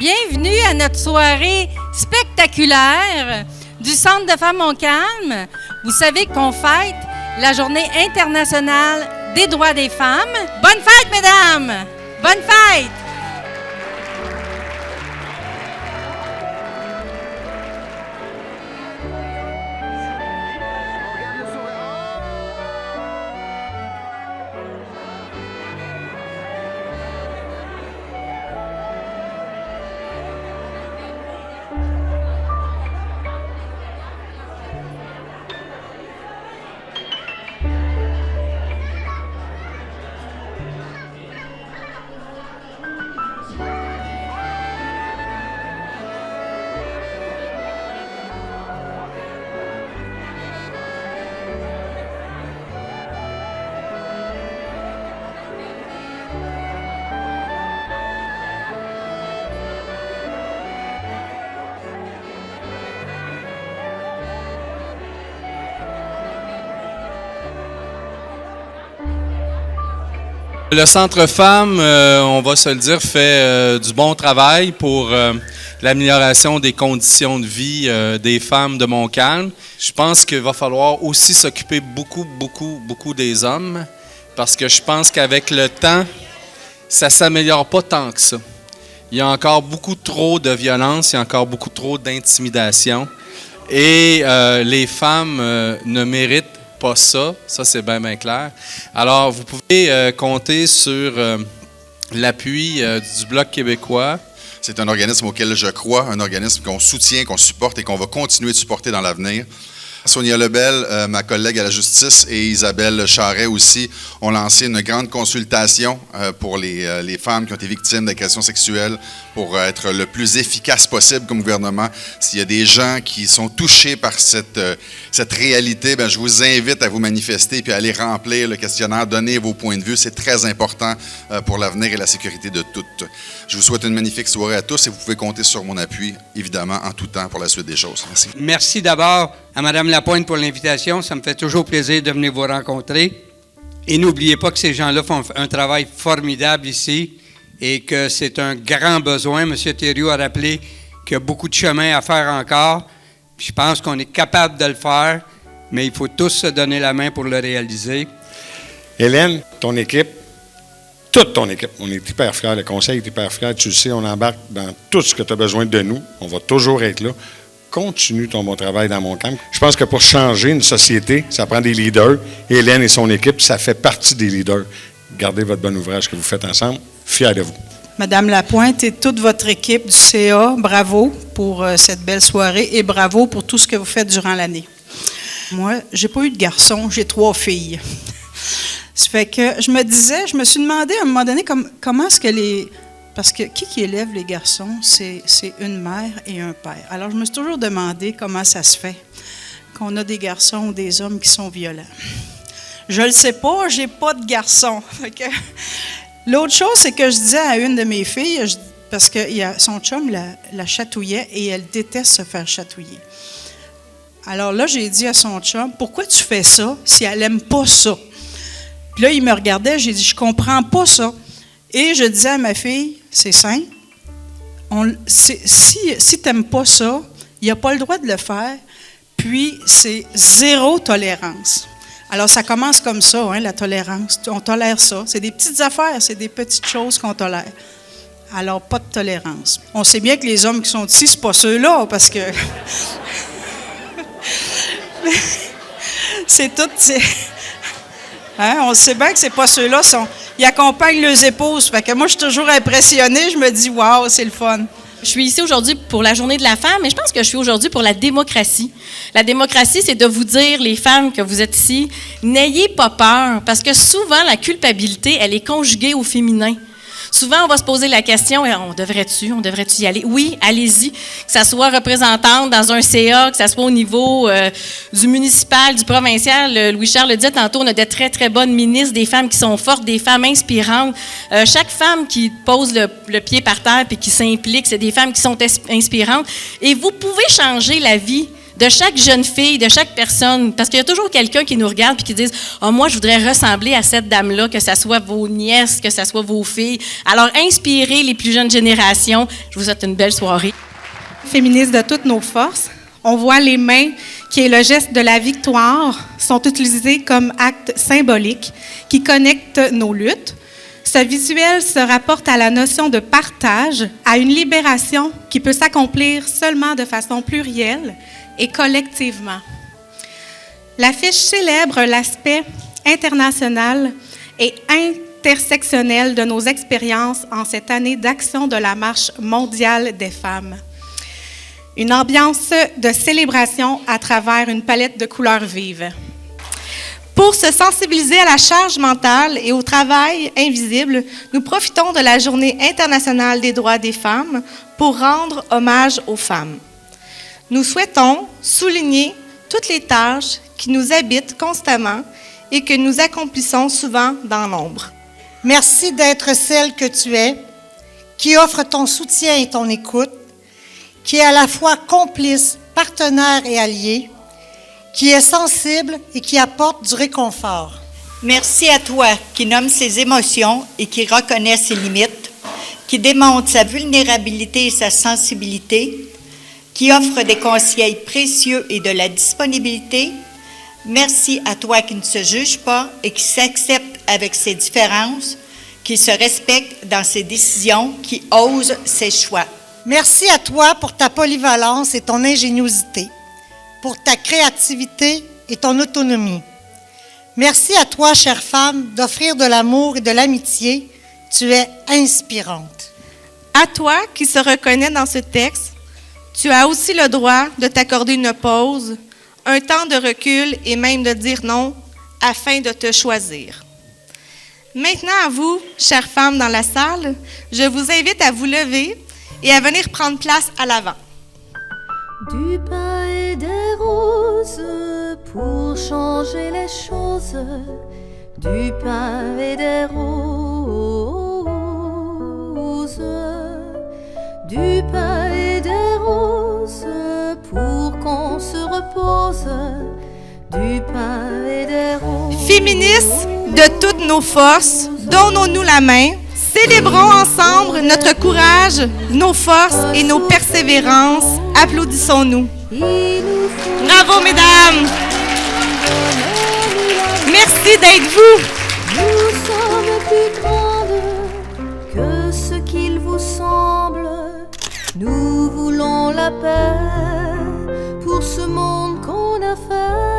Bienvenue à notre soirée spectaculaire du Centre de femmes Montcalm. Vous savez qu'on fête la Journée internationale des droits des femmes. Bonne fête, mesdames! Bonne fête! Le Centre Femmes, on va se le dire, fait du bon travail pour l'amélioration des conditions de vie des femmes de Montcalm. Je pense qu'il va falloir aussi s'occuper beaucoup des hommes, parce que je pense qu'avec le temps, ça ne s'améliore pas tant que ça. Il y a encore beaucoup trop de violence, il y a encore beaucoup trop d'intimidation, et les femmes ne méritent pas ça c'est bien clair. Alors, vous pouvez compter sur l'appui du Bloc québécois. C'est un organisme auquel je crois, un organisme qu'on soutient, qu'on supporte et qu'on va continuer de supporter dans l'avenir. Sonia Lebel, ma collègue à la justice, et Isabelle Charret aussi ont lancé une grande consultation pour les femmes qui ont été victimes d'agressions sexuelles pour être le plus efficace possible comme gouvernement. S'il y a des gens qui sont touchés par cette réalité, je vous invite à vous manifester puis à aller remplir le questionnaire, donner vos points de vue. C'est très important pour l'avenir et la sécurité de toutes. Je vous souhaite une magnifique soirée à tous et vous pouvez compter sur mon appui, évidemment, en tout temps pour la suite des choses. Merci. Merci d'abord à Mme Lapointe pour l'invitation. Ça me fait toujours plaisir de venir vous rencontrer. Et n'oubliez pas que ces gens-là font un travail formidable ici et que c'est un grand besoin. M. Thériault a rappelé qu'il y a beaucoup de chemin à faire encore. Puis je pense qu'on est capable de le faire, mais il faut tous se donner la main pour le réaliser. Hélène, ton équipe, toute ton équipe, on est hyper fiers. Le conseil est hyper fier. Tu le sais, on embarque dans tout ce que tu as besoin de nous. On va toujours être là. Continue ton bon travail dans Montcalm. Je pense que pour changer une société, ça prend des leaders. Hélène et son équipe, ça fait partie des leaders. Gardez votre bon ouvrage que vous faites ensemble. Fiers de vous. Madame Lapointe et toute votre équipe du CA, bravo pour cette belle soirée et bravo pour tout ce que vous faites durant l'année. Moi, j'ai pas eu de garçon, j'ai 3 filles. Ça fait que je me suis demandé à un moment donné comment est-ce que parce que qui élève les garçons, c'est une mère et un père. Alors, je me suis toujours demandé comment ça se fait qu'on a des garçons ou des hommes qui sont violents. Je le sais pas, j'ai pas de garçon. L'autre chose, c'est que je disais à une de mes filles, parce que son chum la chatouillait et elle déteste se faire chatouiller. Alors là, j'ai dit à son chum, pourquoi tu fais ça si elle n'aime pas ça? Puis là, il me regardait, j'ai dit, je comprends pas ça. Et je disais à ma fille, c'est simple, si tu n'aimes pas ça, il n'y a pas le droit de le faire, puis c'est 0 tolérance. Alors, ça commence comme ça, hein, la tolérance. On tolère ça. C'est des petites affaires, c'est des petites choses qu'on tolère. Alors, pas de tolérance. On sait bien que les hommes qui sont ici, c'est pas ceux-là, parce que... c'est tout... Hein, on sait bien que c'est pas ceux-là. Ils accompagnent leurs épouses. Fait que moi, je suis toujours impressionnée. Je me dis, waouh, c'est le fun. Je suis ici aujourd'hui pour la Journée de la femme, mais je pense que je suis aujourd'hui pour la démocratie. La démocratie, c'est de vous dire, les femmes que vous êtes ici, n'ayez pas peur, parce que souvent, la culpabilité, elle est conjuguée au féminin. Souvent, on va se poser la question, on devrait-tu y aller? Oui, allez-y. Que ça soit représentante dans un CA, que ça soit au niveau du municipal, du provincial. Louis-Charles le disait tantôt, on a de très, très bonnes ministres, des femmes qui sont fortes, des femmes inspirantes. Chaque femme qui pose le pied par terre et qui s'implique, c'est des femmes qui sont inspirantes. Et vous pouvez changer la vie de chaque jeune fille, de chaque personne, parce qu'il y a toujours quelqu'un qui nous regarde et qui dit « moi, je voudrais ressembler à cette dame-là, que ce soit vos nièces, que ce soit vos filles. » Alors, inspirez les plus jeunes générations. Je vous souhaite une belle soirée. Féministes de toutes nos forces, on voit les mains, qui est le geste de la victoire, sont utilisées comme acte symbolique qui connecte nos luttes. Ce visuel se rapporte à la notion de partage, à une libération qui peut s'accomplir seulement de façon plurielle et collectivement. L'affiche célèbre l'aspect international et intersectionnel de nos expériences en cette année d'action de la Marche mondiale des femmes. Une ambiance de célébration à travers une palette de couleurs vives. Pour se sensibiliser à la charge mentale et au travail invisible, nous profitons de la Journée internationale des droits des femmes pour rendre hommage aux femmes. Nous souhaitons souligner toutes les tâches qui nous habitent constamment et que nous accomplissons souvent dans l'ombre. Merci d'être celle que tu es, qui offre ton soutien et ton écoute, qui est à la fois complice, partenaire et allié, qui est sensible et qui apporte du réconfort. Merci à toi qui nomme ses émotions et qui reconnaît ses limites, qui démontre sa vulnérabilité et sa sensibilité, qui offre des conseils précieux et de la disponibilité. Merci à toi qui ne se juge pas et qui s'accepte avec ses différences, qui se respecte dans ses décisions, qui ose ses choix. Merci à toi pour ta polyvalence et ton ingéniosité, pour ta créativité et ton autonomie. Merci à toi, chère femme, d'offrir de l'amour et de l'amitié. Tu es inspirante. À toi qui se reconnais dans ce texte, tu as aussi le droit de t'accorder une pause, un temps de recul et même de dire non afin de te choisir. Maintenant à vous, chères femmes dans la salle, je vous invite à vous lever et à venir prendre place à l'avant. Du pain et des roses pour changer les choses. Du pain et des roses. Du pain et des roses pour qu'on se repose. Du pain et des roses. Féministes de toutes nos forces, donnons-nous la main. Célébrons ensemble notre courage, nos forces et nos persévérances. Applaudissons-nous. Bravo, mesdames! Merci d'être vous. Nous sommes plus grandes que ce qu'il vous semble. Nous voulons la paix pour ce monde qu'on a fait.